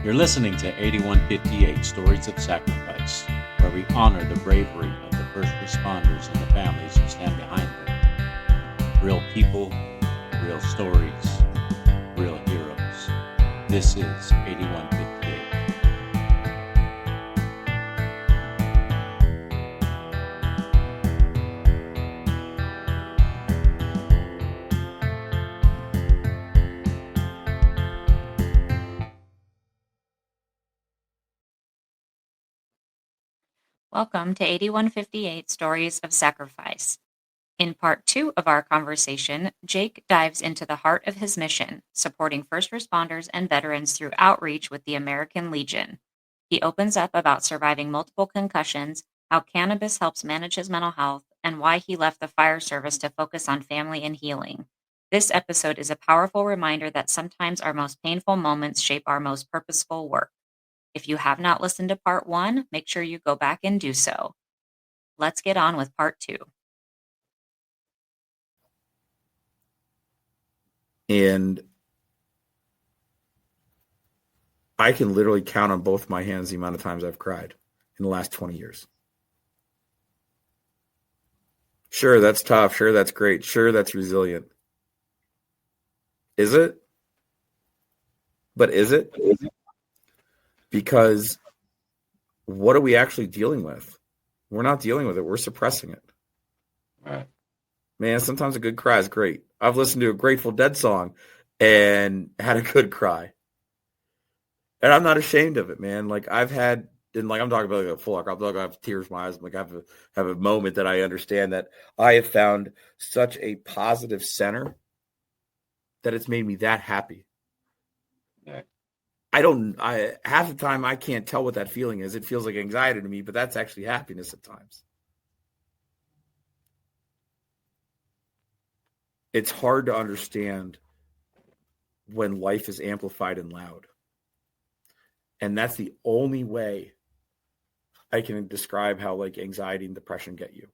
You're listening to 8158 Stories of Sacrifice, where we honor the bravery of the first responders and the families who stand behind them. Real people, real stories, real heroes. This is 8158. Welcome to 8158 Stories of Sacrifice. In part 2 of our conversation, Jake dives into the heart of his mission, supporting first responders and veterans through outreach with the American Legion. He opens up about surviving multiple concussions, how cannabis helps manage his mental health, and why he left the fire service to focus on family and healing. This episode is a powerful reminder that sometimes our most painful moments shape our most purposeful work. If you have not listened to part 1, make sure you go back and do so. Let's get on with part 2. And I can literally count on both my hands the amount of times I've cried in the last 20 years. Sure, that's tough. Sure, that's great. Sure, that's resilient. Is it? But is it? Because what are we actually dealing with? We're not dealing with it. We're suppressing it. Right. Man, sometimes a good cry is great. I've listened to a Grateful Dead song and had a good cry. And I'm not ashamed of it, man. Like I've had, and like I'm talking about like a full, I'm talking about tears in my eyes. Like I have a moment that I understand that I have found such a positive center that it's made me that happy. Yeah. Half the time I can't tell what that feeling is. It feels like anxiety to me, but that's actually happiness at times. It's hard to understand when life is amplified and loud. And that's the only way I can describe how like anxiety and depression get you.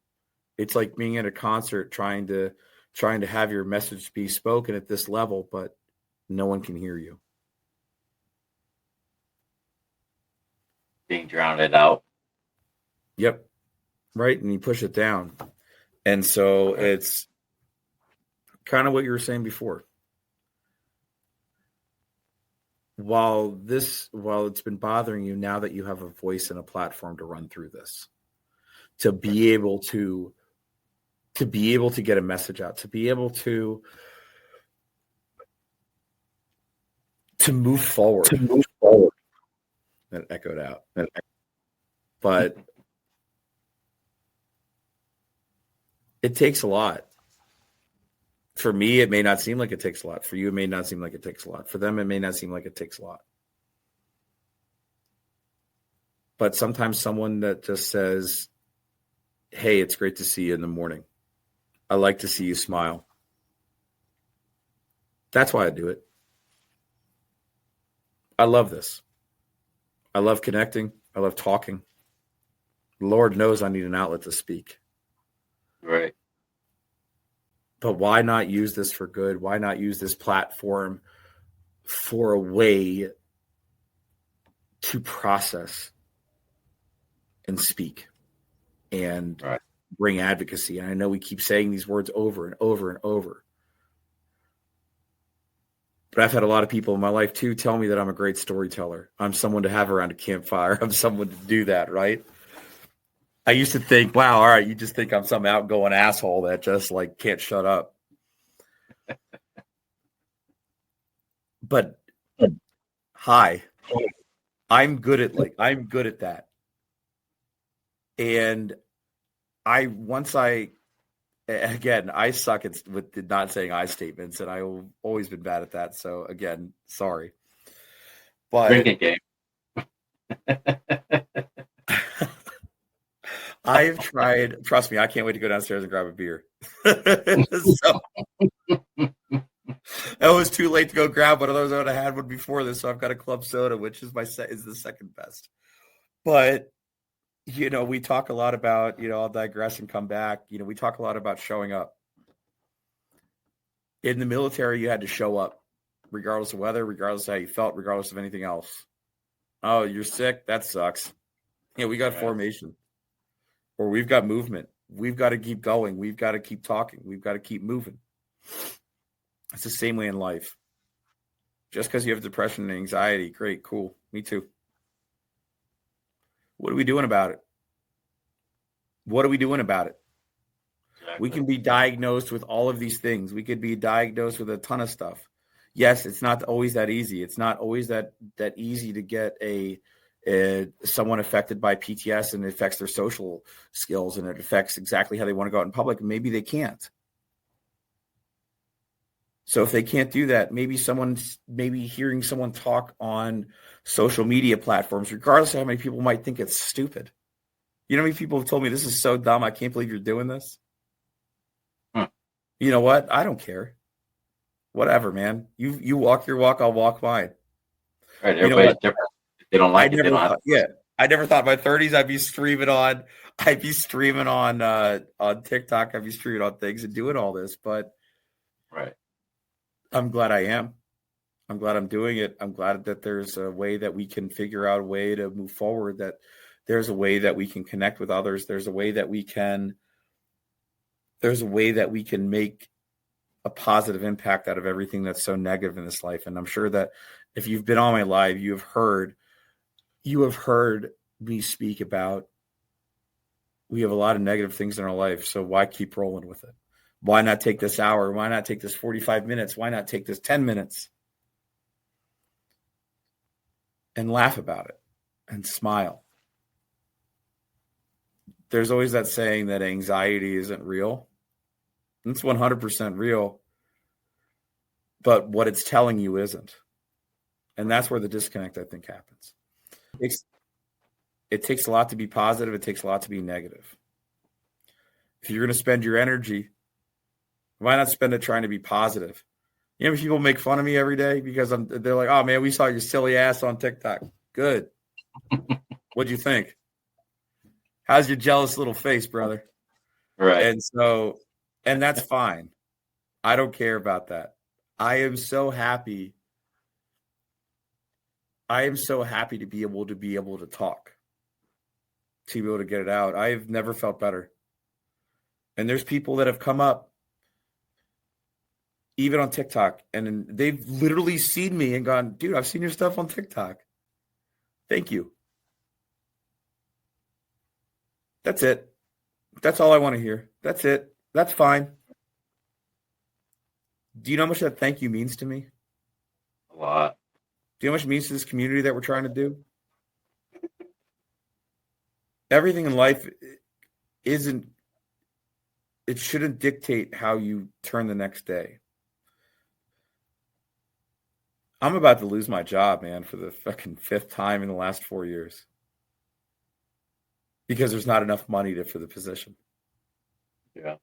It's like being at a concert trying to have your message be spoken at this level, but no one can hear you. Being drowned out. Yep. Right. And you push it down. And so it's kind of what you were saying before. While it's been bothering you, now that you have a voice and a platform to run through this, to be able to get a message out, to be able to move forward. That echoed out. But it takes a lot. For me, it may not seem like it takes a lot. For you, it may not seem like it takes a lot. For them, it may not seem like it takes a lot. But sometimes someone that just says, hey, it's great to see you in the morning. I like to see you smile. That's why I do it. I love this. I love connecting. I love talking. Lord knows I need an outlet to speak. Right. But why not use this for good? Why not use this platform for a way to process and speak and bring advocacy? And I know we keep saying these words over and over and over. But I've had a lot of people in my life, too, tell me that I'm a great storyteller. I'm someone to have around a campfire. I'm someone to do that, right? I used to think, wow, all right, you just think I'm some outgoing asshole that just, like, can't shut up. But, hi, I'm good at that. And I suck with not saying I statements, and I've always been bad at that. So again, sorry. But drinking game. I've tried. Trust me, I can't wait to go downstairs and grab a beer. So it was too late to go grab one of those. I would have had one before this, so I've got a club soda, which is is the second best. But we talk a lot about, I'll digress and come back. We talk a lot about showing up. In the military, you had to show up, regardless of weather, regardless of how you felt, regardless of anything else. Oh, you're sick? That sucks. Yeah, we got Right. formation, or we've got movement. We've got to keep going. We've got to keep talking. We've got to keep moving. It's the same way in life. Just because you have depression and anxiety, great, cool. Me too. What are we doing about it? What are we doing about it? Exactly. We can be diagnosed with all of these things. We could be diagnosed with a ton of stuff. Yes, it's not always that easy. It's not always that easy to get someone affected by PTS, and it affects their social skills, and it affects exactly how they want to go out in public. And maybe they can't. So if they can't do that, maybe hearing someone talk on social media platforms, regardless of how many people might think it's stupid. You know how many people have told me this is so dumb, I can't believe you're doing this? You know what? I don't care. Whatever, man. You walk your walk, I'll walk mine. Right. Everybody's different. If they don't like it, they don't have to. I never thought in my 30s I'd be streaming on TikTok, I'd be streaming on things and doing all this, but Right. I'm glad I am. I'm glad I'm doing it. I'm glad that there's a way that we can figure out a way to move forward, that there's a way that we can connect with others. There's a way that we can make a positive impact out of everything that's so negative in this life. And I'm sure that if you've been on my live, you have heard me speak about, we have a lot of negative things in our life. So why keep rolling with it? Why not take this hour? Why not take this 45 minutes? Why not take this 10 minutes and laugh about it and smile? There's always that saying that anxiety isn't real. It's 100% real, but what it's telling you isn't. And that's where the disconnect, I think, happens. It takes a lot to be positive. It takes a lot to be negative. If you're going to spend your energy, why not spend it trying to be positive? You know, people make fun of me every day because they're like, oh man, we saw your silly ass on TikTok. Good. What'd you think? How's your jealous little face, brother? Right. And that's fine. I don't care about that. I am so happy to be able to talk, to be able to get it out. I've never felt better. And there's people that have come up, even on TikTok, and they've literally seen me and gone, dude, I've seen your stuff on TikTok. Thank you. That's it. That's all I want to hear. That's it. That's fine. Do you know how much that thank you means to me? A lot. Do you know how much it means to this community that we're trying to do? Everything in life it shouldn't dictate how you turn the next day. I'm about to lose my job, man, for the fucking 5th time in the last 4 years. Because there's not enough money for the position. Yeah.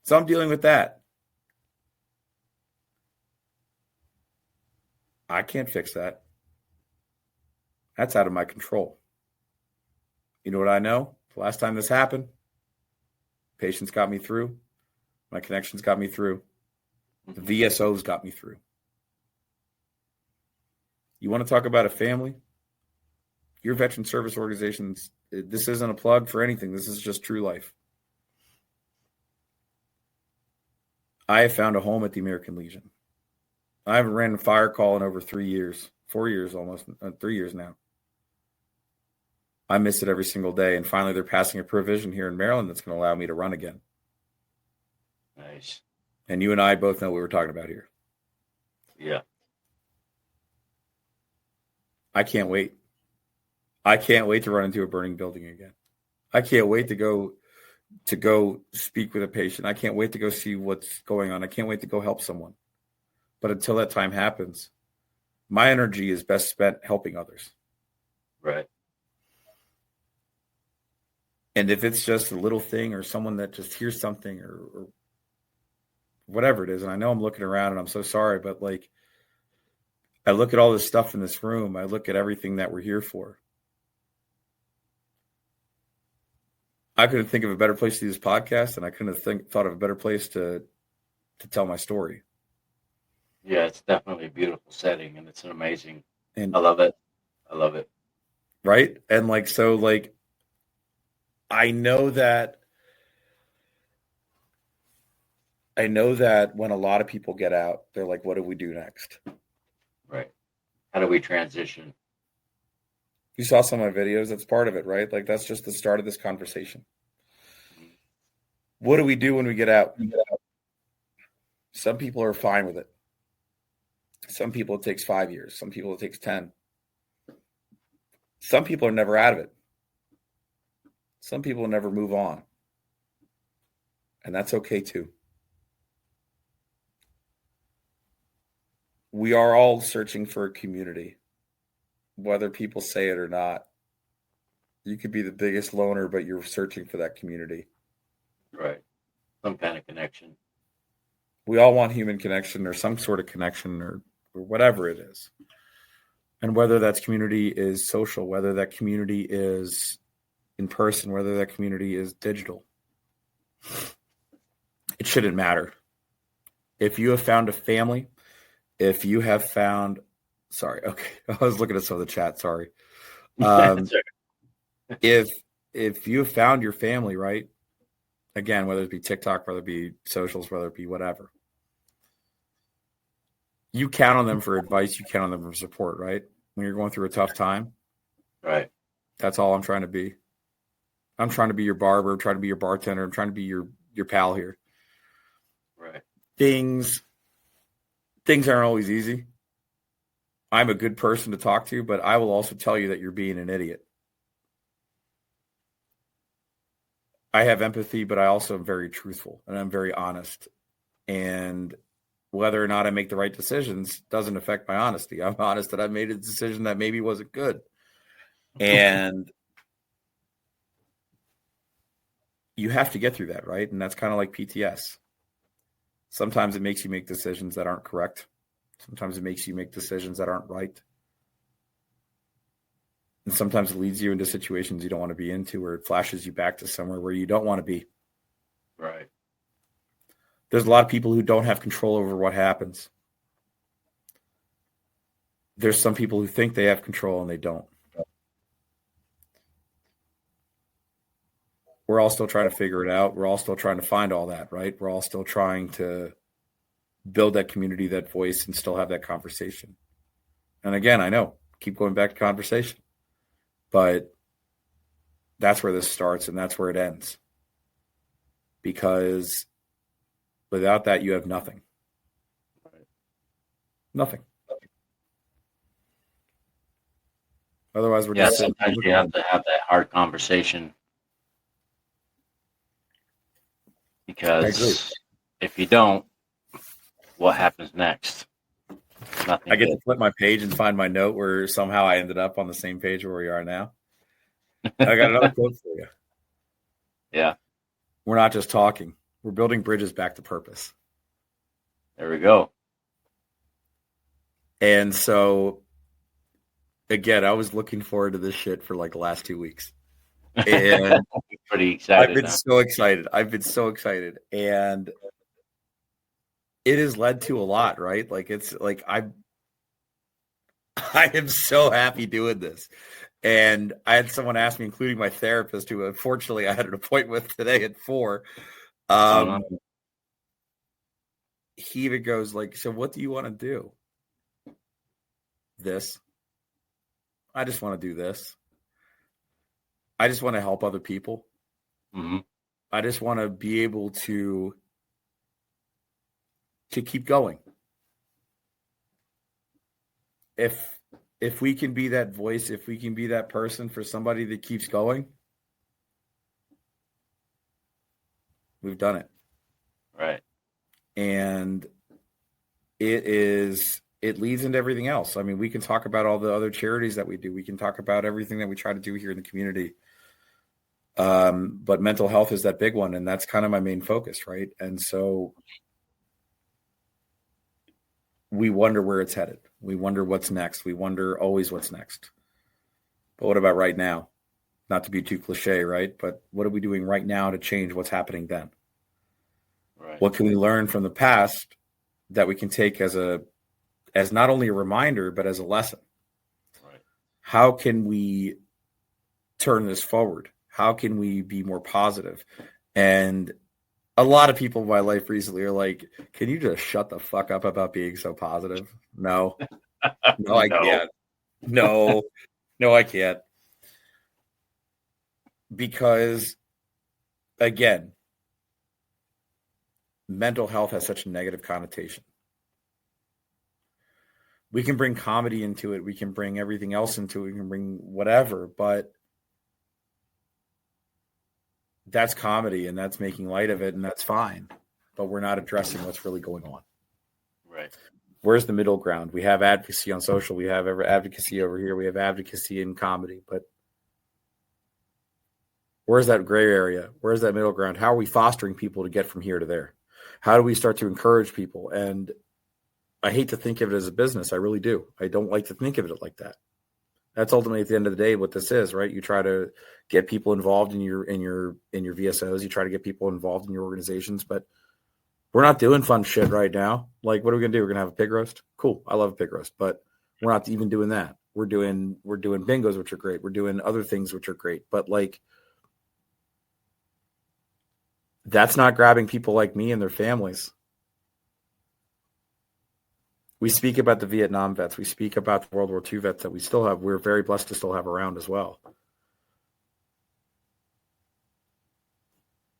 So I'm dealing with that. I can't fix that. That's out of my control. You know what I know? The last time this happened, patience got me through. My connections got me through. The VSOs got me through. You want to talk about a family? Your veteran service organizations, this isn't a plug for anything. This is just true life. I have found a home at the American Legion. I haven't ran a fire call in over 3 years, 4 years almost, 3 years now. I miss it every single day. And finally, they're passing a provision here in Maryland that's going to allow me to run again. Nice. And you and I both know what we're talking about here. Yeah. I can't wait. I can't wait to run into a burning building again. I can't wait to go speak with a patient. I can't wait to go see what's going on. I can't wait to go help someone. But until that time happens, my energy is best spent helping others. Right. And if it's just a little thing or someone that just hears something or whatever it is, and I know I'm looking around and I'm so sorry, but like, I look at all this stuff in this room. I look at everything that we're here for. I couldn't think of a better place to do this podcast, and I couldn't have thought of a better place to tell my story. Yeah, it's definitely a beautiful setting, and it's an amazing. And I love it. I love it. Right. And like, so like, I know that when a lot of people get out, they're like, what do we do next? Right. How do we transition? You saw some of my videos. That's part of it, right? Like, that's just the start of this conversation. Mhm. What do we do when we get out? Some people are fine with it. Some people it takes 5 years. Some people it takes 10. Some people are never out of it. Some people never move on. And that's okay too. We are all searching for a community, whether people say it or not. You could be the biggest loner, but you're searching for that community. Right. Some kind of connection. We all want human connection or some sort of connection or whatever it is. And whether that community is social, whether that community is in person, whether that community is digital, it shouldn't matter. If you have found a family, if you have found, sorry, okay, I was looking at some of the chat, sorry. If you have found your family, right? Again, whether it be TikTok, whether it be socials, whether it be whatever, you count on them for advice. You count on them for support, right? When you're going through a tough time, Right. that's all I'm trying to be. I'm trying to be your barber. I'm trying to be your bartender. I'm trying to be your pal here. Right. Things aren't always easy. I'm a good person to talk to, but I will also tell you that you're being an idiot. I have empathy, but I also am very truthful and I'm very honest. And whether or not I make the right decisions doesn't affect my honesty. I'm honest that I made a decision that maybe wasn't good. And you have to get through that, right? And that's kind of like PTS. Sometimes it makes you make decisions that aren't correct. Sometimes it makes you make decisions that aren't right. And sometimes it leads you into situations you don't want to be into, or it flashes you back to somewhere where you don't want to be. Right. There's a lot of people who don't have control over what happens. There's some people who think they have control and they don't. We're all still trying to figure it out. We're all still trying to find all that, right? We're all still trying to build that community, that voice, and still have that conversation. And again, I know, keep going back to conversation, but that's where this starts and that's where it ends. Because without that, you have nothing. Nothing. Otherwise, we're just sometimes you have to have that hard conversation, because if you don't, what happens next? Nothing. I get to flip my page and find my note where somehow I ended up on the same page where we are now. I got another quote for you. Yeah. We're not just talking. We're building bridges back to purpose. There we go. And so, again, I was looking forward to this shit for like the last 2 weeks. And pretty excited. I've been so excited. And it has led to a lot, right? Like, it's like I am so happy doing this. And I had someone ask me, including my therapist, who unfortunately I had an appointment with today at 4. He even goes like, so what do you want to do? This. I just want to do this. I just want to help other people. Mm-hmm. I just want to be able to keep going. If we can be that voice, if we can be that person for somebody that keeps going, we've done it. Right. And it leads into everything else. I mean, we can talk about all the other charities that we do. We can talk about everything that we try to do here in the community. But mental health is that big one. And that's kind of my main focus. Right. And so we wonder where it's headed. We wonder what's next. We wonder always what's next. But what about right now? Not to be too cliche, right? But what are we doing right now to change what's happening then? Right. What can we learn from the past that we can take as not only a reminder, but as a lesson? Right. How can we turn this forward? How can we be more positive? And a lot of people in my life recently are like, can you just shut the fuck up about being so positive? No, no, I No. can't. No, no, I can't. Because again, mental health has such a negative connotation. We can bring comedy into it. We can bring everything else into it. We can bring whatever, but that's comedy and that's making light of it and that's fine. But we're not addressing what's really going on. Right. Where's the middle ground? We have advocacy on social. We have advocacy over here. We have advocacy in comedy. But where's that gray area? Where's that middle ground? How are we fostering people to get from here to there? How do we start to encourage people? And I hate to think of it as a business. I really do. I don't like to think of it like that. That's ultimately at the end of the day what this is, right? You try to get people involved in your VSOs. You try to get people involved in your organizations, but we're not doing fun shit right now. Like, what are we gonna do? We're gonna have a pig roast. Cool, I love a pig roast, but we're not even doing that. We're doing bingos, which are great. We're doing other things which are great, but like, that's not grabbing people like me and their families. We speak about the Vietnam vets. We speak about the World War II vets that we still have. We're very blessed to still have around as well.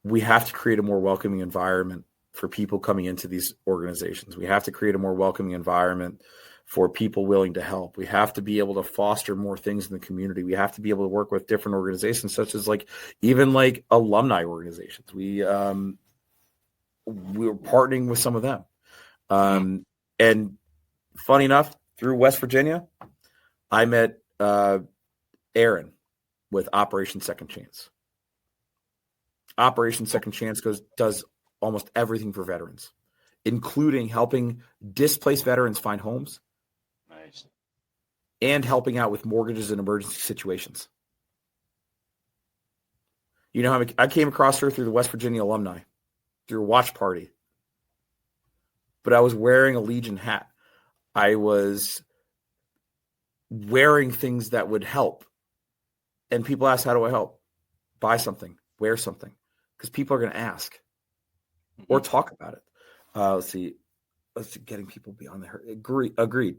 We have to create a more welcoming environment for people coming into these organizations. We have to create a more welcoming environment for people willing to help. We have to be able to foster more things in the community. We have to be able to work with different organizations, such as like even like alumni organizations. We're partnering with some of them. And funny enough, through West Virginia, I met Aaron with Operation Second Chance. Operation Second Chance does almost everything for veterans, including helping displaced veterans find homes. Nice. And helping out with mortgages in emergency situations. You know how I came across her through the West Virginia alumni, through a watch party. But I was wearing a Legion hat. I was wearing things that would help. And people ask, how do I help? Buy something, wear something. Because people are going to ask or talk about it. Let's see. Getting people beyond their agreed.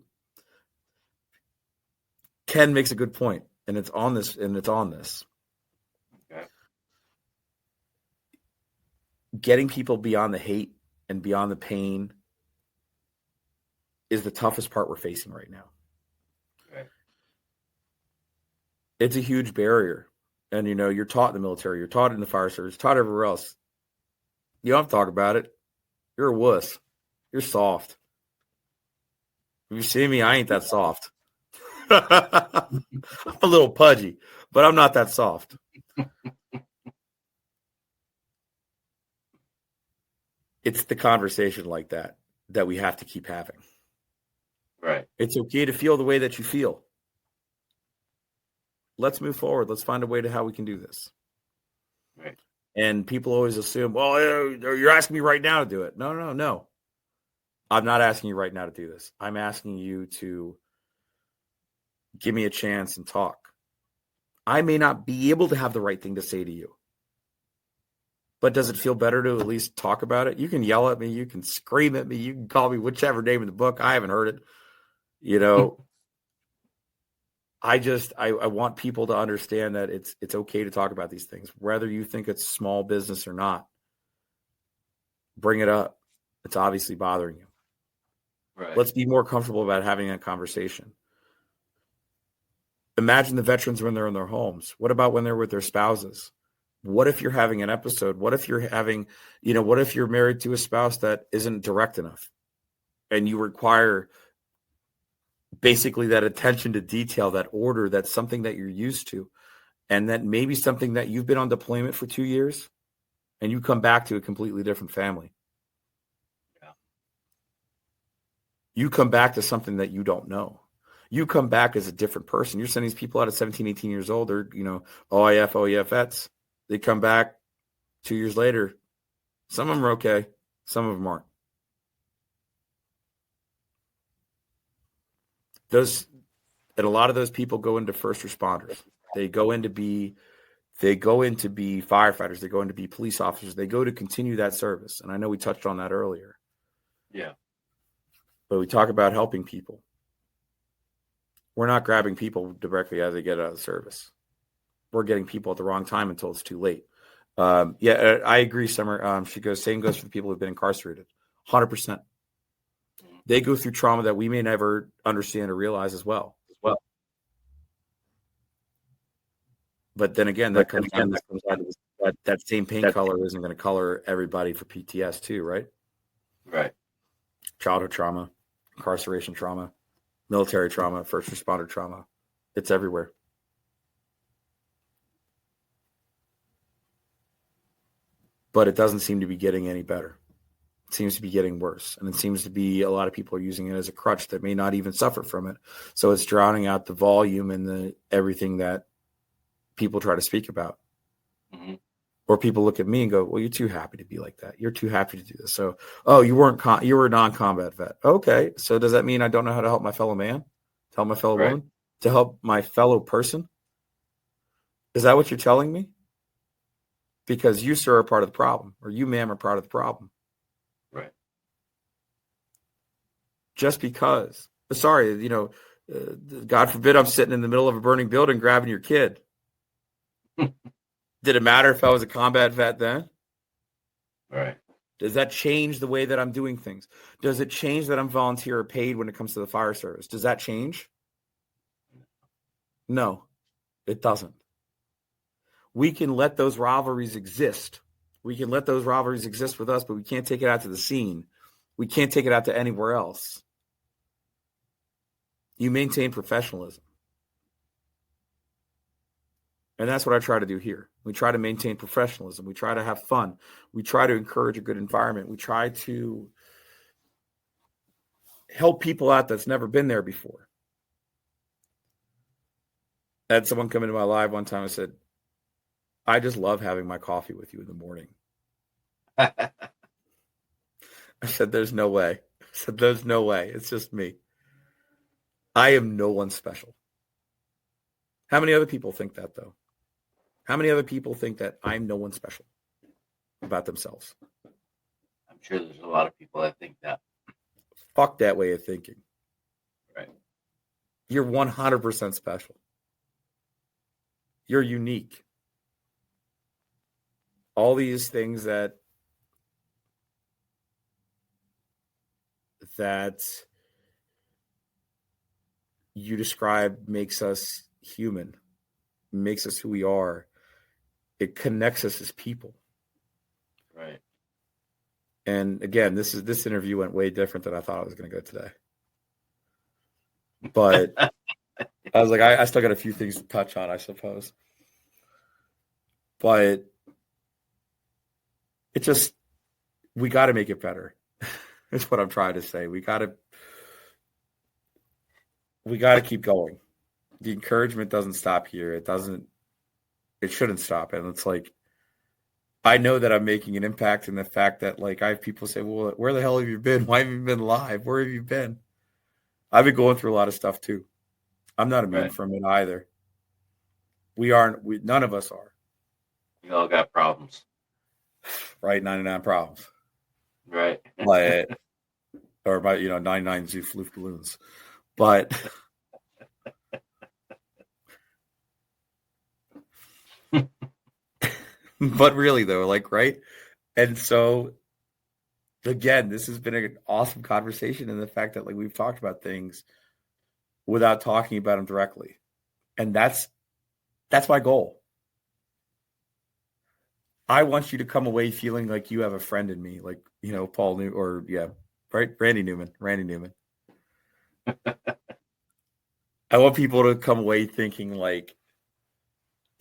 Ken makes a good point, and it's on this. Okay. Getting people beyond the hate and beyond the pain is the toughest part we're facing right now. Okay. It's a huge barrier. And, you know, you're taught in the military, you're taught in the fire service, taught everywhere else. You don't have to talk about it. You're a wuss. You're soft. If you see me, I ain't that soft. I'm a little pudgy, but I'm not that soft. It's the conversation like that we have to keep having. Right. It's okay to feel the way that you feel. Let's move forward. Let's find a way to how we can do this. Right. And people always assume, well, you're asking me right now to do it. No. I'm not asking you right now to do this. I'm asking you to give me a chance and talk. I may not be able to have the right thing to say to you. But does it feel better to at least talk about it? You can yell at me. You can scream at me. You can call me whichever name in the book. I haven't heard it. You know, I want people to understand that it's okay to talk about these things, whether you think it's small business or not. Bring it up. It's obviously bothering you. Right. Let's be more comfortable about having that conversation. Imagine the veterans when they're in their homes. What about when they're with their spouses? What if you're having an episode? What if you're having, what if you're married to a spouse that isn't direct enough and you require basically that attention to detail, that order, that's something that you're used to, and that maybe something that you've been on deployment for 2 years and you come back to a completely different family. Yeah. You come back to something that you don't know. You come back as a different person. You're sending these people out at 17, 18 years old. They're, OIF vets. They come back 2 years later. Some of them are okay. Some of them aren't. And a lot of those people go into first responders. They go in to be firefighters. They go in to be police officers. They go to continue that service. And I know we touched on that earlier. Yeah. But we talk about helping people. We're not grabbing people directly as they get out of the service. We're getting people at the wrong time until it's too late. I agree, Summer. She goes, same goes for the people who've been incarcerated. 100%. They go through trauma that we may never understand or realize as well. But then again, that same paint color isn't going to color everybody for PTS too, right? Right. Childhood trauma, incarceration trauma, military trauma, first responder trauma. It's everywhere. But it doesn't seem to be getting any better. It seems to be getting worse. And it seems to be a lot of people are using it as a crutch that may not even suffer from it. So it's drowning out the volume and everything that people try to speak about. Mm-hmm. Or people look at me and go, well, you're too happy to be like that. You're too happy to do this. So, you were a non-combat vet. Okay. So does that mean I don't know how to help my fellow man, to help my fellow woman, to help my fellow person? Is that what you're telling me? Because you, sir, are part of the problem, or you, ma'am, are part of the problem. Right. Just because, sorry, God forbid I'm sitting in the middle of a burning building grabbing your kid. Did it matter if I was a combat vet then? Right. Does that change the way that I'm doing things? Does it change that I'm volunteer or paid when it comes to the fire service? Does that change? No, it doesn't. We can let those rivalries exist. We can let those rivalries exist with us, but we can't take it out to the scene. We can't take it out to anywhere else. You maintain professionalism. And that's what I try to do here. We try to maintain professionalism. We try to have fun. We try to encourage a good environment. We try to help people out that's never been there before. I had someone come into my live one time and said, I just love having my coffee with you in the morning. I said, there's no way. I said, there's no way. It's just me. I am no one special. How many other people think that, though? How many other people think that I'm no one special about themselves? I'm sure there's a lot of people that think that. Fuck that way of thinking. Right. You're 100% special. You're unique. All these things that you describe makes us human, makes us who we are. It connects us as people. Right. And again, this interview went way different than I thought it was going to go today. But I was like, I still got a few things to touch on, I suppose. But we got to make it better. That's what I'm trying to say. We got to keep going. The encouragement doesn't stop here. It shouldn't stop. And it's like, I know that I'm making an impact in the fact that, like, I have people say, well, where the hell have you been? Why have you been live? Where have you been? I've been going through a lot of stuff too. I'm not immune from it either. None of us are. We all got problems. Right? 99 problems. Right. Or 99 Zoof balloons. But but really though, like, right? And so again, this has been an awesome conversation in the fact that, like, we've talked about things without talking about them directly. And that's my goal. I want you to come away feeling like you have a friend in me, like, Paul Randy Newman. I want people to come away thinking like,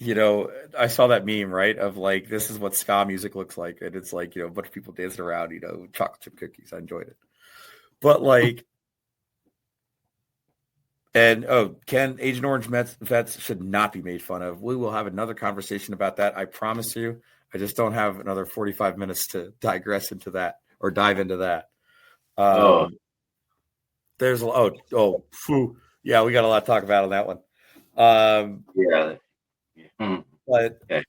I saw that meme, right? Of like, this is what ska music looks like. And it's like, a bunch of people dancing around, chocolate chip cookies. I enjoyed it. But like, and Ken, Agent Orange vets should not be made fun of. We will have another conversation about that. I promise you. I just don't have another 45 minutes to digress into that or dive into that. There's Yeah, we got a lot to talk about on that one. Yeah. But Okay.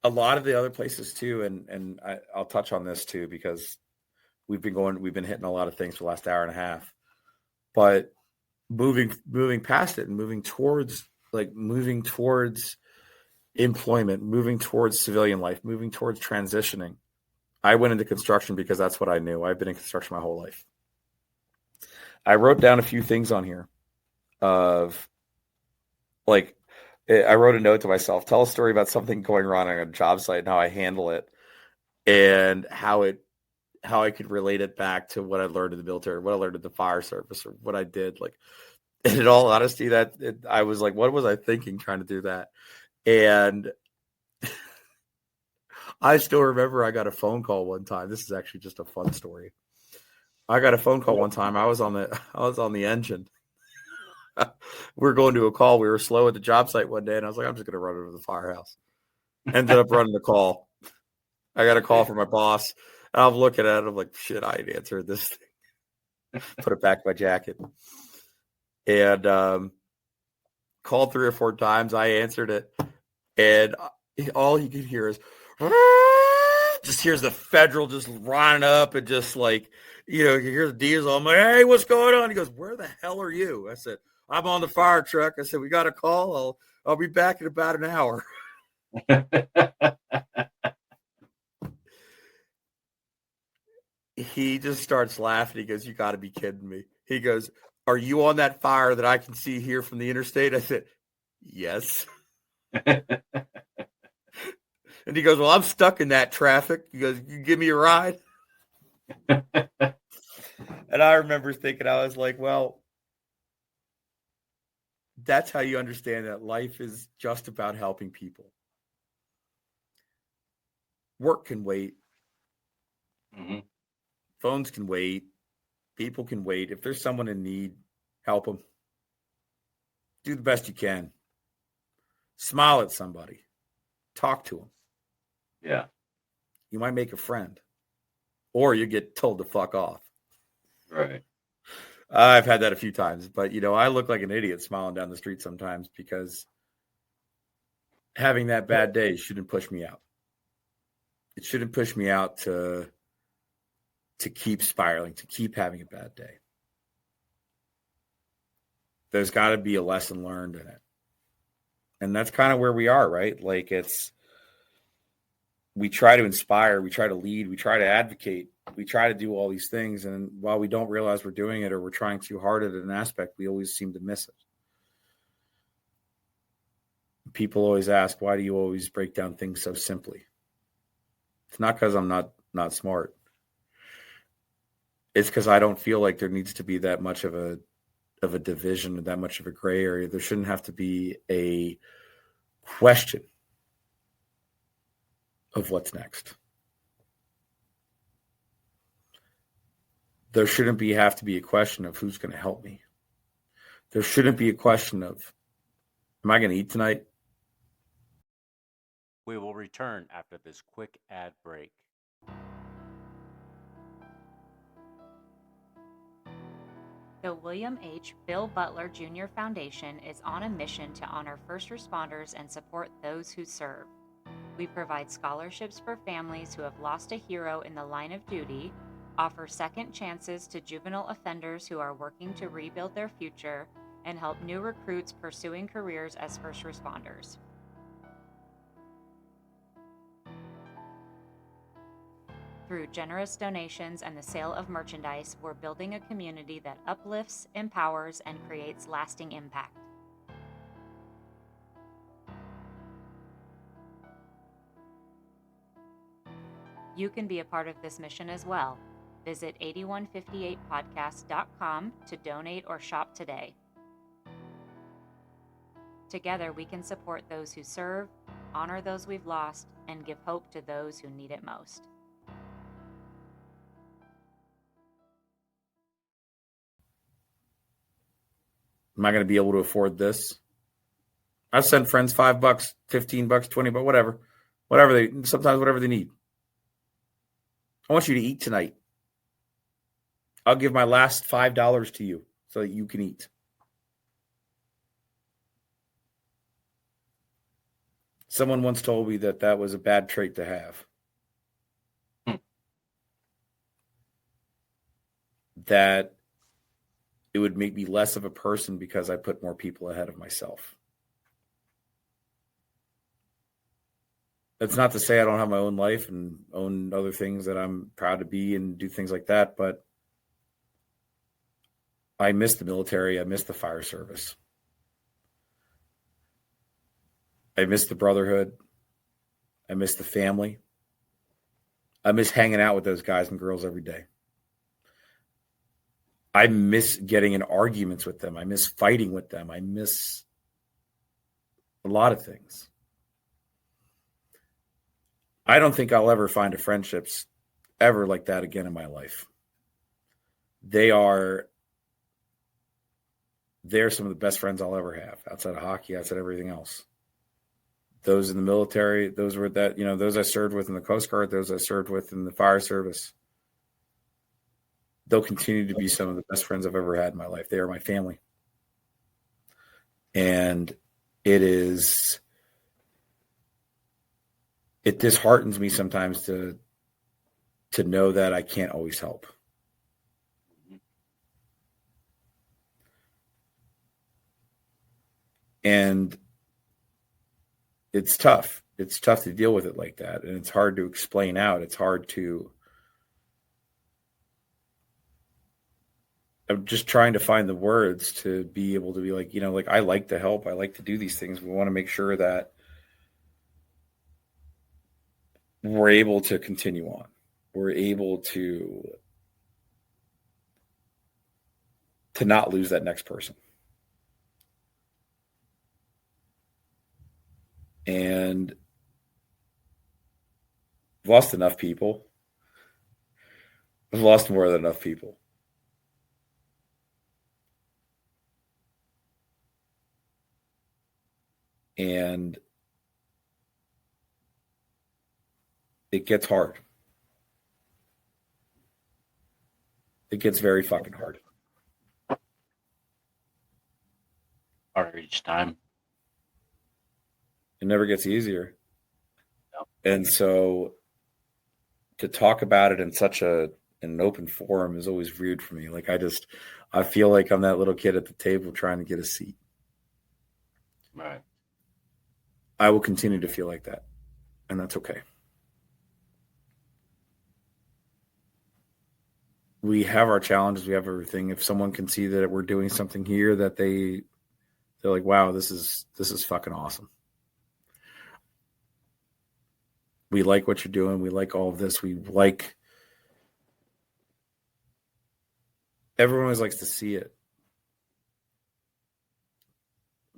a lot of the other places too, and I'll touch on this too, because we've been hitting a lot of things for the last hour and a half. But moving past it and moving towards employment, moving towards civilian life, moving towards transitioning. I went into construction because that's what I knew. I've been in construction my whole life. I wrote down a few things on here of like, I wrote a note to myself, tell a story about something going wrong on a job site and how I handle it, and how I could relate it back to what I learned in the military, what I learned in the fire service, or what I did. Like, in all honesty, I was like, what was I thinking trying to do that? And I still remember I got a phone call one time. This is actually just a fun story. I got a phone call one time. I was on the engine. We were going to a call. We were slow at the job site one day, and I was like, I'm just going to run over to the firehouse. Ended up running the call. I got a call from my boss. And I'm looking at it. I'm like, shit, I ain't answered this thing. Put it back in my jacket. And called 3 or 4 times. I answered it. And all you could hear is, just hears the federal just running up, and just like, you hear the diesel. I'm like, hey, what's going on? He goes, where the hell are you? I said, I'm on the fire truck. I said, we got a call. I'll be back in about an hour. He just starts laughing. He goes, you got to be kidding me. He goes, are you on that fire that I can see here from the interstate? I said, yes. And he goes, well, I'm stuck in that traffic. He goes, you give me a ride? And I remember thinking, I was like, well, that's how you understand that life is just about helping people. Work can wait. Mm-hmm. Phones can wait. People can wait. If there's someone in need, help them. Do the best you can. Smile at somebody. Talk to them. Yeah. You might make a friend, or you get told to fuck off. Right. I've had that a few times, but I look like an idiot smiling down the street sometimes, because having that bad day shouldn't push me out. It shouldn't push me out to keep spiraling, to keep having a bad day. There's got to be a lesson learned in it. And that's kind of where we are, right? Like, we try to inspire, we try to lead, we try to advocate, we try to do all these things. And while we don't realize we're doing it, or we're trying too hard at an aspect, we always seem to miss it. People always ask, why do you always break down things so simply? It's not because I'm not smart. It's because I don't feel like there needs to be that much of a division, that much of a gray area. There shouldn't have to be a question of what's next. There shouldn't have to be a question of who's going to help me. There shouldn't be a question of, am I going to eat tonight? We will return after this quick ad break. The William H. Bill Butler Jr. Foundation is on a mission to honor first responders and support those who serve. We provide scholarships for families who have lost a hero in the line of duty, offer second chances to juvenile offenders who are working to rebuild their future, and help new recruits pursuing careers as first responders. Through generous donations and the sale of merchandise, we're building a community that uplifts, empowers, and creates lasting impact. You can be a part of this mission as well. Visit 8158podcast.com to donate or shop today. Together, we can support those who serve, honor those we've lost, and give hope to those who need it most. Am I going to be able to afford this? I've sent friends $5, $15, $20, whatever they need. I want you to eat tonight. I'll give my last $5 to you. so that you can eat. Someone once told me that that was a bad trait to have. That it would make me less of a person because I put more people ahead of myself. That's not to say I don't have my own life and own other things that I'm proud to be and do things like that, but I miss the military. I miss the fire service. I miss the brotherhood. I miss the family. I miss hanging out with those guys and girls every day. I miss getting in arguments with them. I miss fighting with them. I miss a lot of things. I don't think I'll ever find a friendships ever like that again in my life. They're some of the best friends I'll ever have outside of hockey, outside of everything else. Those in the military, those I served with in the Coast Guard, those I served with in the fire service. They'll continue to be some of the best friends I've ever had in my life. They are my family. And it disheartens me sometimes to know that I can't always help. And it's tough. It's tough to deal with it like that. And it's hard to explain out. It's hard to... I'm just trying to find the words to be able to be like, I like to help. I like to do these things. We want to make sure that we're able to continue on. We're able to not lose that next person. And I've lost enough people. I've lost more than enough people. And it gets hard. It gets very fucking hard. Harder each time. It never gets easier. No. And so to talk about it in such an open forum is always weird for me. Like I feel like I'm that little kid at the table trying to get a seat. Right. I will continue to feel like that. And that's okay. We have our challenges. We have everything. If someone can see that we're doing something here that they're like, wow, this is fucking awesome. We like what you're doing. We like all of this. Everyone always likes to see it.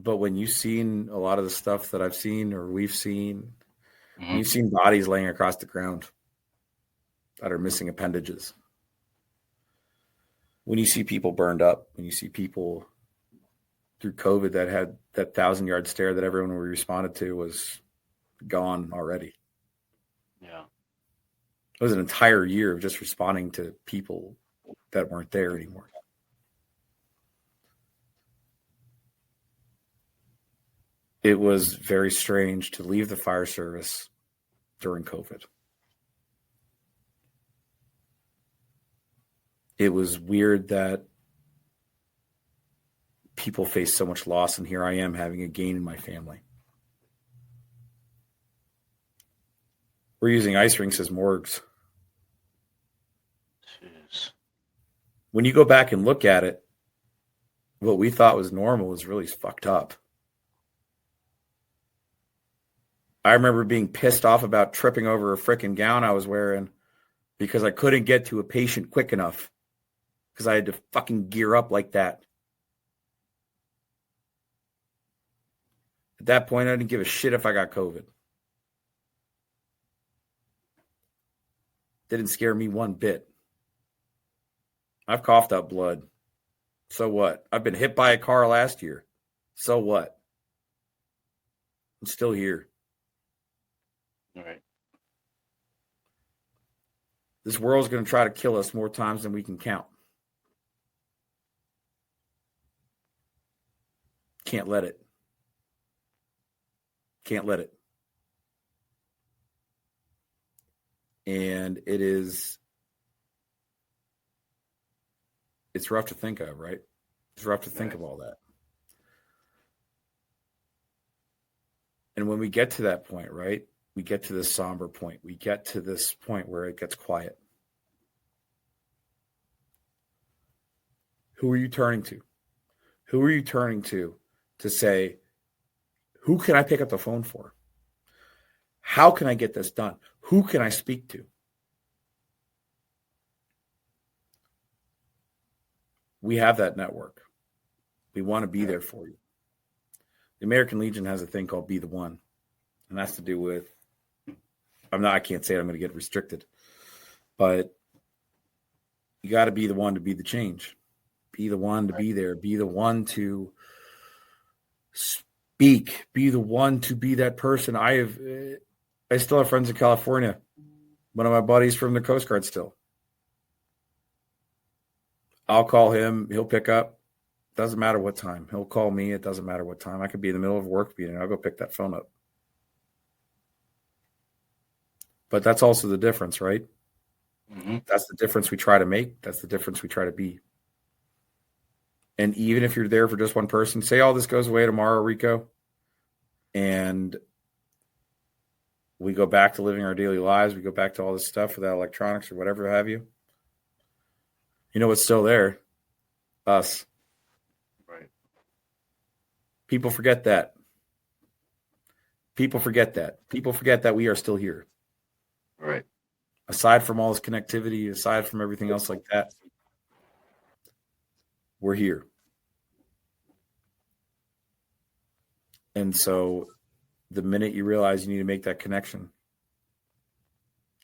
But when you've seen a lot of the stuff that I've seen or we've seen, you've seen bodies laying across the ground that are missing appendages. When you see people burned up, when you see people through COVID that had that 1,000-yard stare that everyone we responded to was gone already. Yeah. It was an entire year of just responding to people that weren't there anymore. It was very strange to leave the fire service during COVID. It was weird that people face so much loss, and here I am having a gain in my family. We're using ice rinks as morgues. Jeez. When you go back and look at it, what we thought was normal is really fucked up. I remember being pissed off about tripping over a frickin' gown I was wearing because I couldn't get to a patient quick enough because I had to fucking gear up like that. At that point, I didn't give a shit if I got COVID. Didn't scare me one bit. I've coughed up blood. So what? I've been hit by a car last year. So what? I'm still here. All right. This world's going to try to kill us more times than we can count. can't let it. Can't let it. And it's rough to think of, right? It's rough to think of all that. And when we get to that point, right, we get to this somber point. We get to this point where it gets quiet. Who are you turning to? Who are you turning to say, who can I pick up the phone for? How can I get this done? Who can I speak to? We have that network. We want to be there for you. The American Legion has a thing called Be the One. And that's to do with, I can't say it, I'm going to get restricted. But you got to be the one to be the change. Be the one to be there. Be the one to speak. Be the one to be that person. I still have friends in California. One of my buddies from the Coast Guard still. I'll call him. He'll pick up. Doesn't matter what time. He'll call me. It doesn't matter what time. I could be in the middle of a work meeting. I'll go pick that phone up. But that's also the difference, right? Mm-hmm. That's the difference we try to make. That's the difference we try to be. And even if you're there for just one person, say all this goes away tomorrow, Rico, and we go back to living our daily lives, we go back to all this stuff without electronics or whatever have you. You know what's still there? Us. Right. People forget that. People forget that. People forget that we are still here. Right. Aside from all this connectivity, aside from everything else like that, we're here. And so the minute you realize you need to make that connection,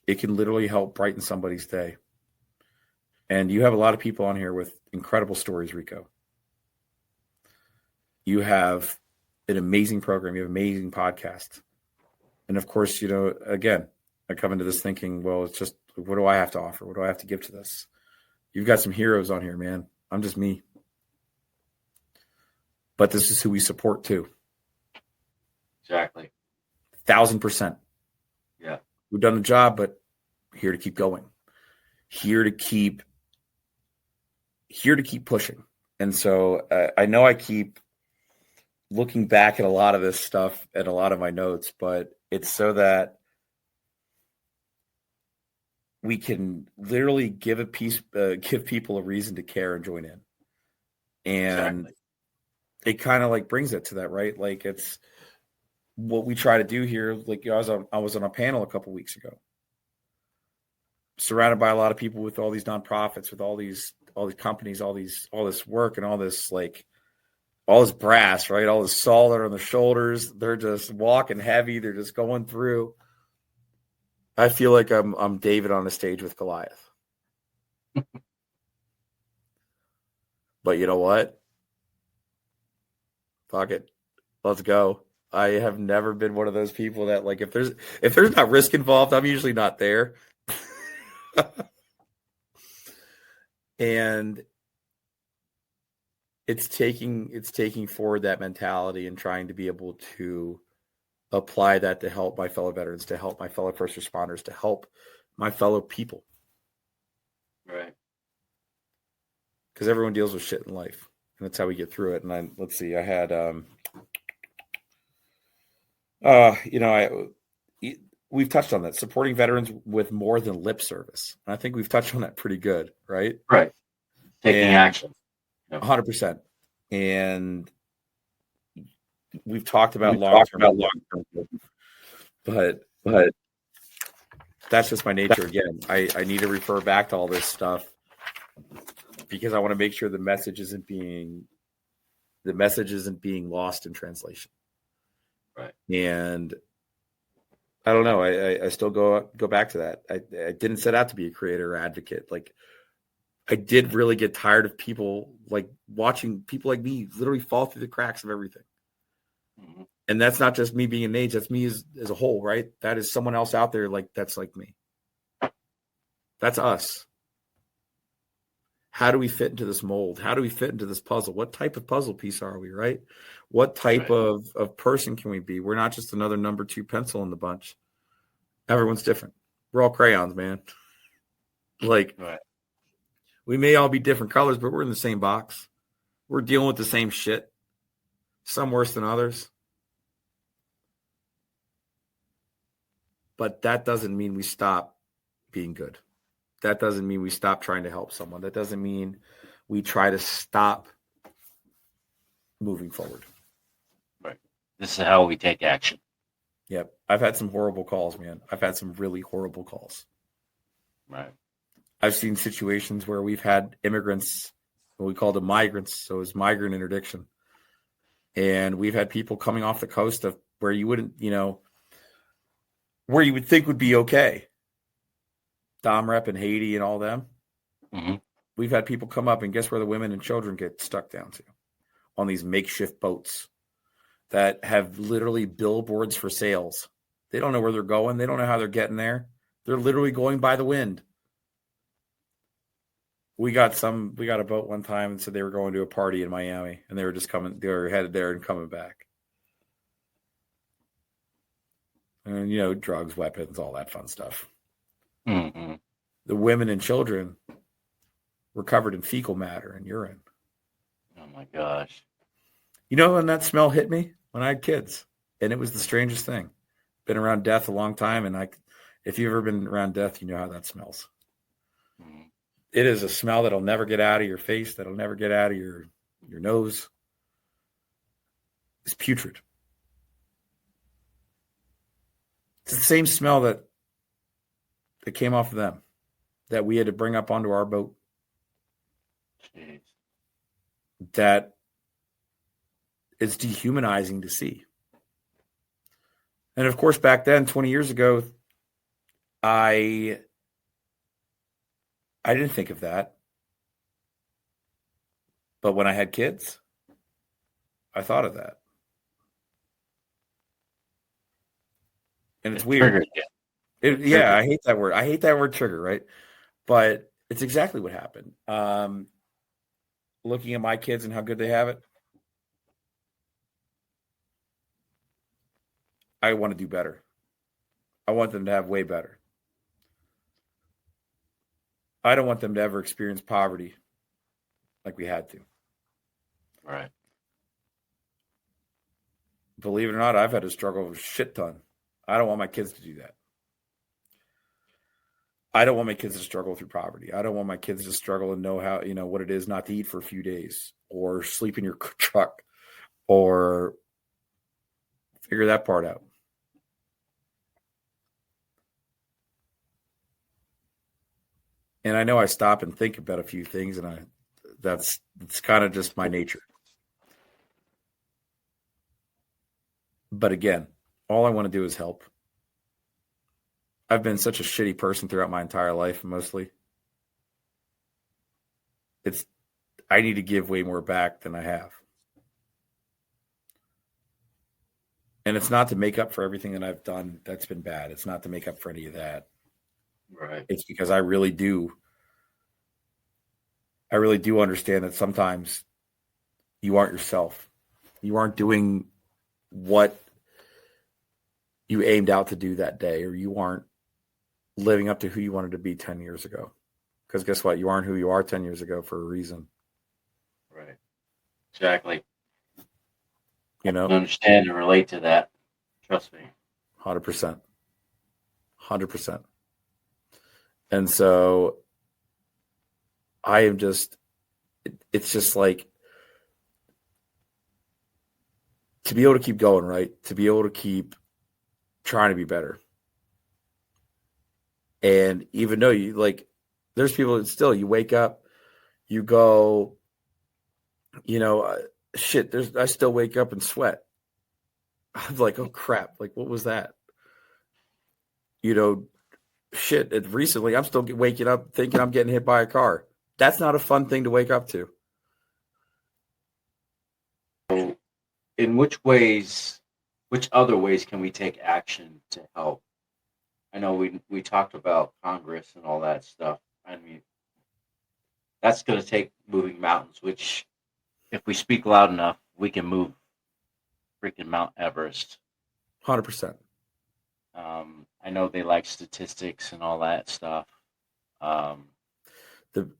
it can literally help brighten somebody's day. And you have a lot of people on here with incredible stories, Rico. You have an amazing program. You have an amazing podcast. And of course, again, I come into this thinking, well, it's just, what do I have to offer? What do I have to give to this? You've got some heroes on here, man. I'm just me. But this is who we support too. Exactly. 1,000%. Yeah. We've done the job, but here to keep going. Here to keep pushing. And so I know I keep looking back at a lot of this stuff and a lot of my notes, but it's so that we can literally give people a reason to care and join in. And It kind of like brings it to that, right? Like it's what we try to do here. Like I was on a panel a couple weeks ago, surrounded by a lot of people with all these nonprofits, with all these companies, all this work and all this brass, right? All this solid on their shoulders. They're just walking heavy. They're just going through. I feel like I'm David on a stage with Goliath. But you know what? Fuck it. Let's go. I have never been one of those people that, like, if there's not risk involved, I'm usually not there. And it's taking forward that mentality and trying to be able to apply that to help my fellow veterans, to help my fellow first responders, to help my fellow people. Right. Because everyone deals with shit in life. And that's how we get through it. And let's see, I had, we've touched on that, supporting veterans with more than lip service. And I think we've touched on that pretty good, right? Right. Taking action. 100%. And we've talked about long-term, but that's just my nature. Again, I need to refer back to all this stuff because I want to make sure the message isn't being lost in translation. Right. And I don't know. I still go back to that. I didn't set out to be a creator or advocate. Like, I did really get tired of people, like, watching people like me literally fall through the cracks of everything. Mm-hmm. And that's not just me being an age. That's me as a whole, right? That is someone else out there that's like me. That's us. How do we fit into this mold? How do we fit into this puzzle? What type of puzzle piece are we, right? What type of person can we be? We're not just another number 2 pencil in the bunch. Everyone's different. We're all crayons, man. Like, we may all be different colors, but we're in the same box. We're dealing with the same shit. Some worse than others. But that doesn't mean we stop being good. That doesn't mean we stop trying to help someone. That doesn't mean we try to stop moving forward. Right. This is how we take action. Yep. I've had some horrible calls, man. I've had some really horrible calls. Right. I've seen situations where we've had immigrants, what we call them migrants, so it's migrant interdiction. And we've had people coming off the coast of where you wouldn't, where you would think would be okay. Dom Rep and Haiti and all them. Mm-hmm. We've had people come up, and guess where the women and children get stuck down to? On these makeshift boats that have literally billboards for sales. They don't know where they're going. They don't know how they're getting there. They're literally going by the wind. We got a boat one time and said they were going to a party in Miami, and they were headed there and coming back. And, drugs, weapons, all that fun stuff. Mm-hmm. The women and children were covered in fecal matter and urine. Oh my gosh. When that smell hit me? When I had kids. And it was the strangest thing. Been around death a long time, and if you've ever been around death, you know how that smells. Mm-hmm. It is a smell that'll never get out of your face, that'll never get out of your nose. It's putrid. It's the same smell that came off of them that we had to bring up onto our boat. Jeez. That it's dehumanizing to see. And of course, back then, 20 years ago, I didn't think of that. But when I had kids, I thought of that. And it's weird. Yeah, I hate that word. I hate that word trigger, right? But it's exactly what happened. Looking at my kids and how good they have it, I want to do better. I want them to have way better. I don't want them to ever experience poverty like we had to. Right. Believe it or not, I've had to struggle a shit ton. I don't want my kids to do that. I don't want my kids to struggle through poverty. I don't want my kids to struggle and know how, what it is not to eat for a few days or sleep in your truck or figure that part out. And I know I stop and think about a few things, and it's kind of just my nature. But again, all I want to do is help. I've been such a shitty person throughout my entire life, mostly. I need to give way more back than I have. And it's not to make up for everything that I've done that's been bad. It's not to make up for any of that. Right. It's because I really do understand that sometimes you aren't yourself. You aren't doing what you aimed out to do that day, or you aren't living up to who you wanted to be 10 years ago. Because guess what? You aren't who you are 10 years ago for a reason. Right. Exactly. I understand and relate to that. Trust me. 100%. 100%. And so I am it's just like to be able to keep going, right? To be able to keep trying to be better. And even though there's people that still, you wake up, you go, I still wake up and sweat. I'm like, oh crap. Like, what was that? Recently I'm still waking up thinking I'm getting hit by a car. That's not a fun thing to wake up to. So, in which other ways can we take action to help? I know we talked about Congress and all that stuff. I mean, that's going to take moving mountains, which if we speak loud enough, we can move freaking Mount Everest. 100%. I know they like statistics and all that stuff. But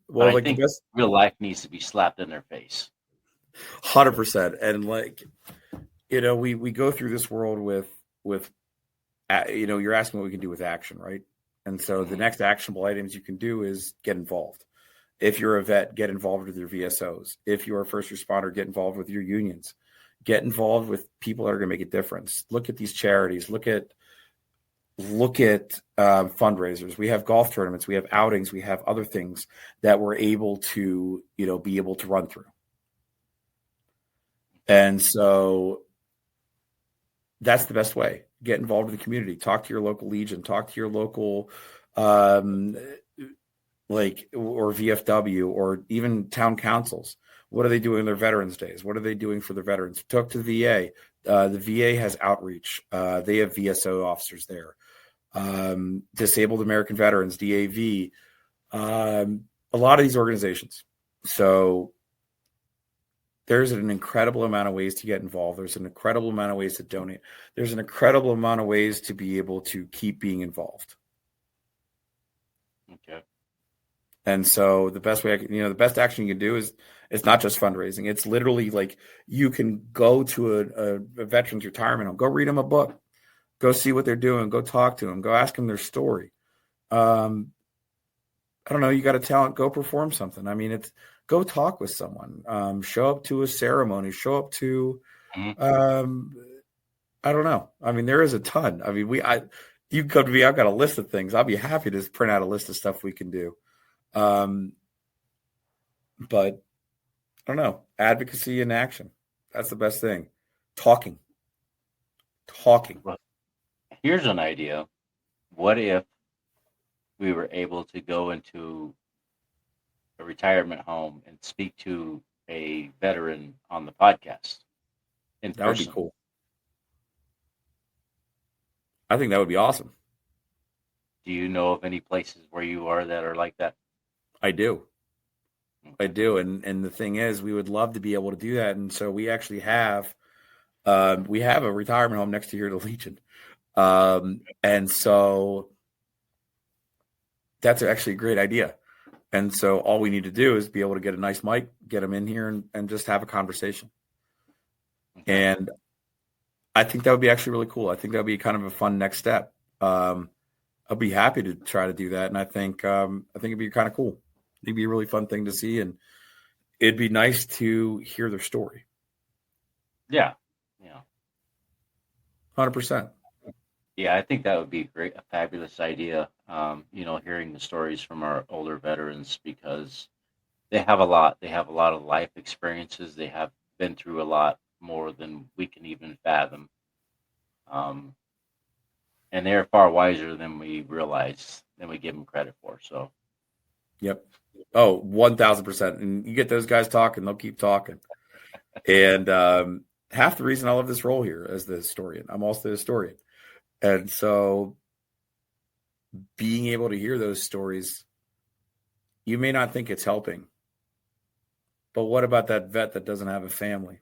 Well, I like the think best, real life needs to be slapped in their face. 100%. And like, we go through this world with, you're asking what we can do with action, right? And so the next actionable items you can do is get involved. If you're a vet, get involved with your VSOs. If you're a first responder, get involved with your unions. Get involved with people that are going to make a difference. Look at these charities. Look at fundraisers. We have golf tournaments. We have outings. We have other things that we're able to, be able to run through. And so that's the best way. Get involved with the community. Talk to your local Legion. Talk to your local, or VFW, or even town councils. What are they doing on their Veterans Days? What are they doing for their veterans? Talk to the VA. The VA has outreach. They have VSO officers there. Disabled American Veterans, DAV, a lot of these organizations. So there's an incredible amount of ways to get involved. There's an incredible amount of ways to donate. There's an incredible amount of ways to be able to keep being involved. Okay. And so the best way, the best action you can do is, it's not just fundraising. It's literally like you can go to a veteran's retirement home, go read them a book, go see what they're doing, go talk to them, go ask them their story. I don't know. You got a talent, go perform something. I mean, go talk with someone, show up to a ceremony, show up to, I don't know. I mean, there is a ton. I mean, you come to me, I've got a list of things. I'll be happy to print out a list of stuff we can do. But I don't know, advocacy in action. That's the best thing. Talking. Well, here's an idea. What if we were able to go into a retirement home and speak to a veteran on the podcast in person? That would be cool. I think that would be awesome. Do you know of any places where you are that are like that? I do. And the thing is, we would love to be able to do that. And so we actually have a retirement home next to here, the Legion. And so that's actually a great idea. And so all we need to do is be able to get a nice mic, get them in here and just have a conversation. Okay. And I think that would be actually really cool. I think that would be kind of a fun next step. I'll be happy to try to do that. And I think it'd be kind of cool. It'd be a really fun thing to see. And it'd be nice to hear their story. Yeah. 100%. Yeah, I think that would be a fabulous idea. Hearing the stories from our older veterans, because they have a lot. They have a lot of life experiences. They have been through a lot more than we can even fathom. And they're far wiser than we realize, than we give them credit for. So. Yep. Oh, 1,000%. And you get those guys talking, they'll keep talking. And half the reason I love this role here as the historian, I'm also the historian. And so being able to hear those stories, you may not think it's helping, but what about that vet that doesn't have a family?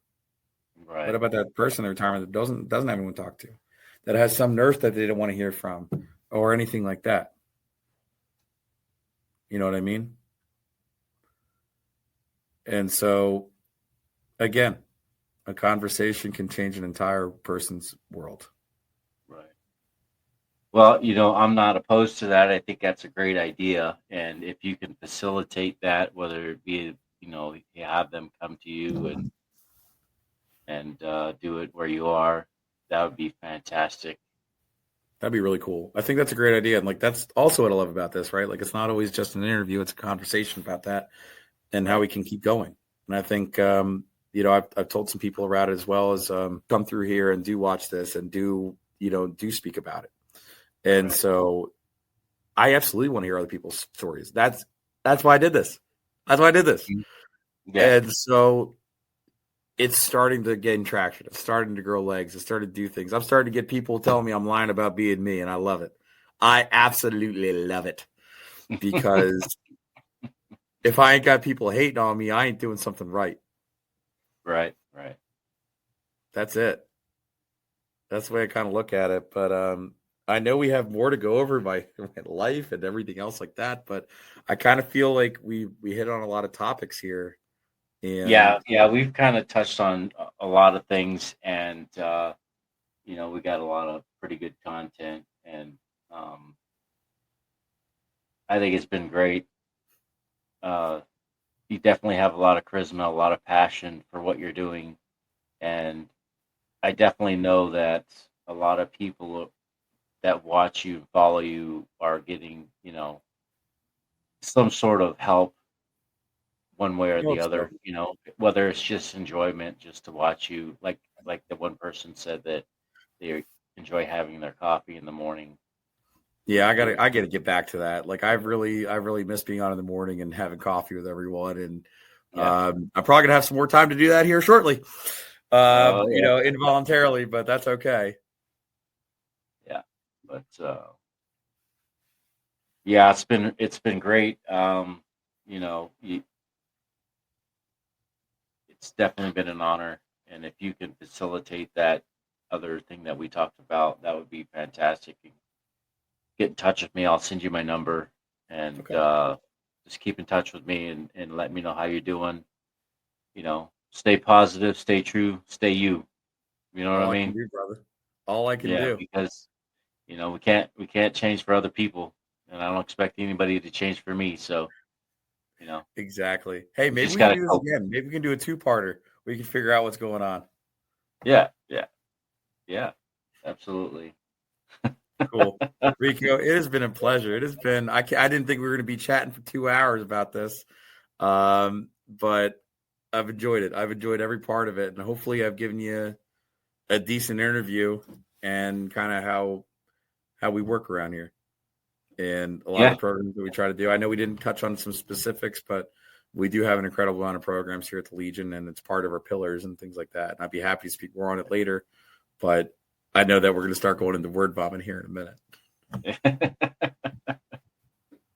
Right. What about that person in retirement that doesn't have anyone to talk to, that has some nurse that they don't want to hear from, or anything like that? You know what I mean? And so, again, a conversation can change an entire person's world. Right. Well, I'm not opposed to that. I think that's a great idea. And if you can facilitate that, whether it be, you have them come to you and do it where you are, that would be fantastic. That'd be really cool. I think that's a great idea. And that's also what I love about this, right? It's not always just an interview. It's a conversation about that and how we can keep going. And I think, I've told some people around it as well as come through here and do watch this and do speak about it. And so I absolutely want to hear other people's stories. That's why I did this. Yeah. And so it's starting to gain traction. It's starting to grow legs. It's starting to do things. I'm starting to get people telling me I'm lying about being me, and I love it. I absolutely love it because if I ain't got people hating on me, I ain't doing something right. Right. That's it. That's the way I kind of look at it. But I know we have more to go over my life and everything else like that. But I kind of feel like we hit on a lot of topics here. And Yeah, we've kind of touched on a lot of things, and we got a lot of pretty good content, and I think it's been great. You definitely have a lot of charisma, a lot of passion for what you're doing, and I definitely know that a lot of people that watch you and follow you are getting, some sort of help one way or I the hope so. other, whether it's just enjoyment just to watch you, like the one person said that they enjoy having their coffee in the morning Yeah, with I gotta get back to that. Like I really miss being on in the morning and having coffee with everyone. And yeah. I'm probably gonna have some more time to do that here shortly. Oh yeah. Involuntarily, but that's okay. Yeah. But yeah, it's been great. It's definitely been an honor, and if you can facilitate that other thing that we talked about, that would be fantastic. Get in touch with me. I'll send you my number, and Okay. just keep in touch with me and let me know how you're doing. Stay positive, stay true, stay you. You know what All I I can mean? do, brother. All I can Yeah, do. because we can't change for other people, and I don't expect anybody to change for me. So Exactly. Hey, we maybe just we can gotta do this cope. again. Maybe we can do a two-parter. We can figure out what's going on. Yeah, absolutely. Cool. Rico, it has been a pleasure. It has been, I didn't think we were going to be chatting for 2 hours about this. But I've enjoyed it. I've enjoyed every part of it. And hopefully I've given you a decent interview and kind of how we work around here and a lot of Yeah, the programs that we try to do. I know we didn't touch on some specifics, but we do have an incredible amount of programs here at the Legion, and it's part of our pillars and things like that. And I'd be happy to speak more on it later, but I know that we're going to start going into word vomit here in a minute.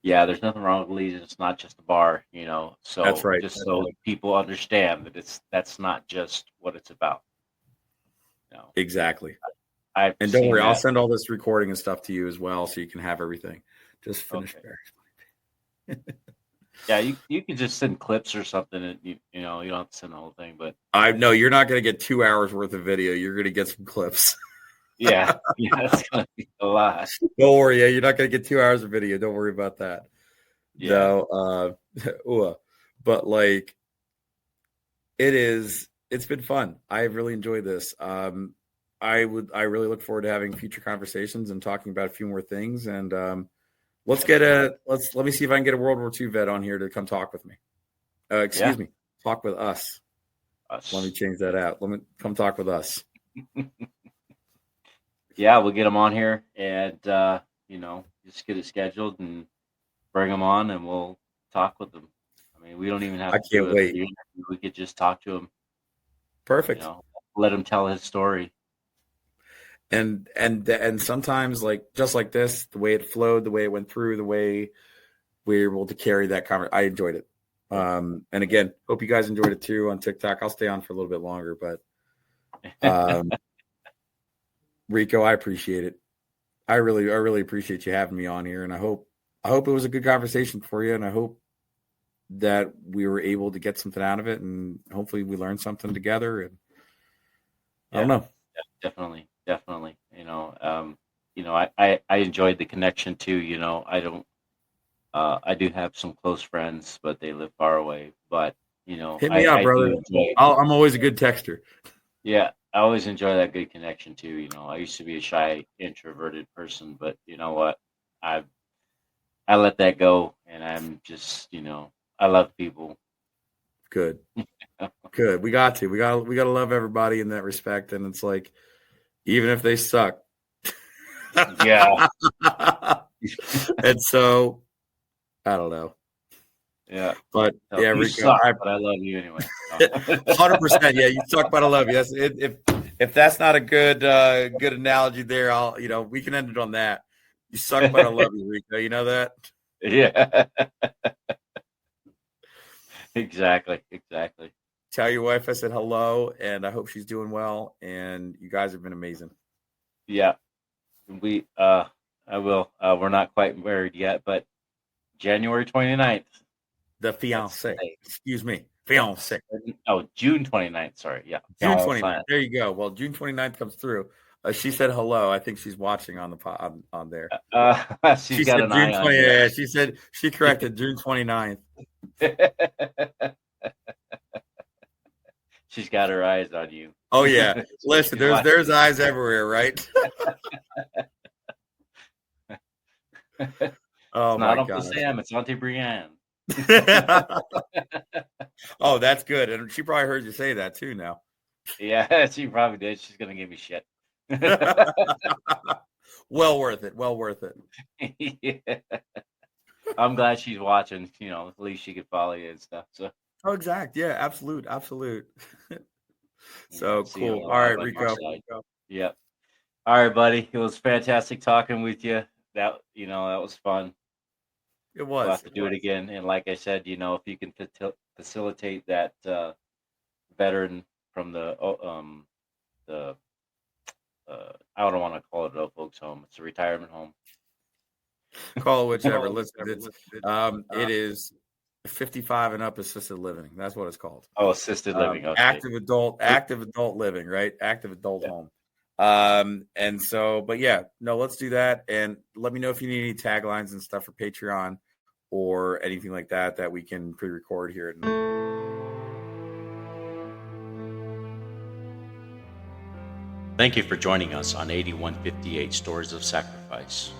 yeah. There's nothing wrong with Legion. It's not just a bar, That's So right. just so people understand that that's not just what it's about. Exactly. I've And don't seen worry, I'll that. send all this recording and stuff to you as well, so you can have everything. Just finish Okay. there. Yeah, you can just send clips or something, and you don't have to send the whole thing, but I know you're not going to get 2 hours worth of video. You're going to get some clips. yeah, that's gonna be a lot. Don't worry. Yeah, you're not going to get 2 hours of video. Don't worry about that. Yeah, No, but like it's been fun. I really enjoyed this. I really look forward to having future conversations and talking about a few more things. And let me see if I can get a World War II vet on here to come talk with me. Excuse me, talk with us. Let me change that out. Let me come talk with us. Yeah, we'll get them on here, and just get it scheduled and bring them on, and we'll talk with them. I mean, we don't even have I to do can't a wait. video interview. We could just talk to him. Perfect. Let him tell his story. And sometimes like just like this, the way it flowed, the way it went through, the way we were able to carry that conversation, I enjoyed it. And again, hope you guys enjoyed it too on TikTok. I'll stay on for a little bit longer, but Rico, I appreciate it. I really appreciate you having me on here, and I hope it was a good conversation for you, and I hope that we were able to get something out of it, and hopefully we learned something together. And I don't know. Definitely. I enjoyed the connection too. I do have some close friends, but they live far away. But Hit me up, I do brother. enjoy. I'm always a good texter. Yeah, I always enjoy that good connection too. I used to be a shy, introverted person, but you know what? I let that go, and I'm just, I love people. Good. Good. We got to love everybody in that respect. And it's like, even if they suck. Yeah. And so I don't know. Yeah. But So yeah, you Rico, suck, but I love you anyway. 100%. Yeah, you suck, but I love you. That's if that's not a good analogy there, we can end it on that. You suck, but I love you, Rico. You know that? Yeah. Exactly. Tell your wife I said hello, and I hope she's doing well. And you guys have been amazing. Yeah. We I will. We're not quite married yet, but January 29th. The That's the fiance, date. excuse me, Yeah. fiance. Oh, June 29th. Sorry. Yeah. June No, 29th. There you go. Well, June 29th comes through. She said hello. I think she's watching on the on there. She's She got said an June eye on 20. you. Yeah, she corrected June 29th. She's got her eyes on you. Oh yeah. Listen, there's eyes everywhere, right? Oh It's my not Uncle gosh. Sam, it's Auntie Brienne. Oh, that's good. And she probably heard you say that too now. Yeah, she probably did. She's gonna give me shit. Well worth it. Well worth it. Yeah. I'm glad she's watching. At least she could follow you and stuff. So Oh, exact. Yeah, absolute. So see you cool. All live right, on your Rico. side. Yep. All right, buddy. It was fantastic talking with you. That was fun. It We'll was. have to do it again. And like I said, if you can facilitate that veteran from the I don't want to call it an old folks home. It's a retirement home. Call it whichever. Listen, it is 55 and up assisted living. That's what it's called. Oh, assisted living. Okay. Active adult living, right? Active adult home. And so, but yeah, no, let's do that. And let me know if you need any taglines and stuff for Patreon or anything like that we can pre-record here. Thank you for joining us on 8158 Stories of Sacrifice.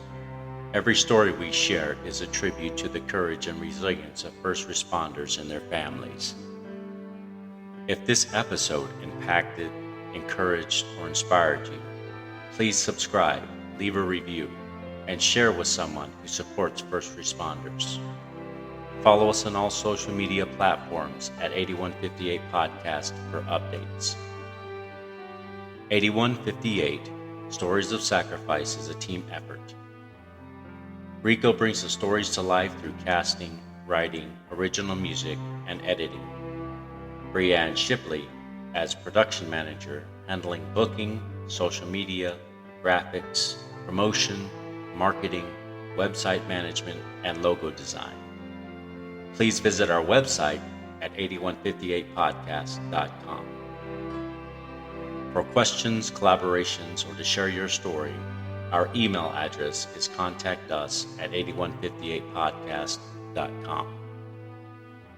Every story we share is a tribute to the courage and resilience of first responders and their families. If this episode impacted, encouraged, or inspired you, please subscribe, leave a review, and share with someone who supports first responders. Follow us on all social media platforms at 8158 Podcast for updates. 8158 Stories of Sacrifice is a team effort. Rico brings the stories to life through casting, writing, original music, and editing. Brianne Shipley as production manager, handling booking, social media, graphics, promotion, marketing, website management, and logo design. Please visit our website at 8158podcast.com. For questions, collaborations, or to share your story, our email address is contactus@8158podcast.com.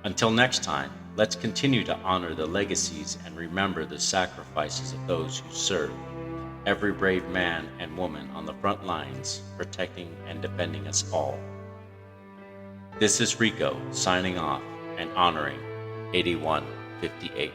Until next time, let's continue to honor the legacies and remember the sacrifices of those who serve, every brave man and woman on the front lines, protecting and defending us all. This is Rico signing off and honoring 8158.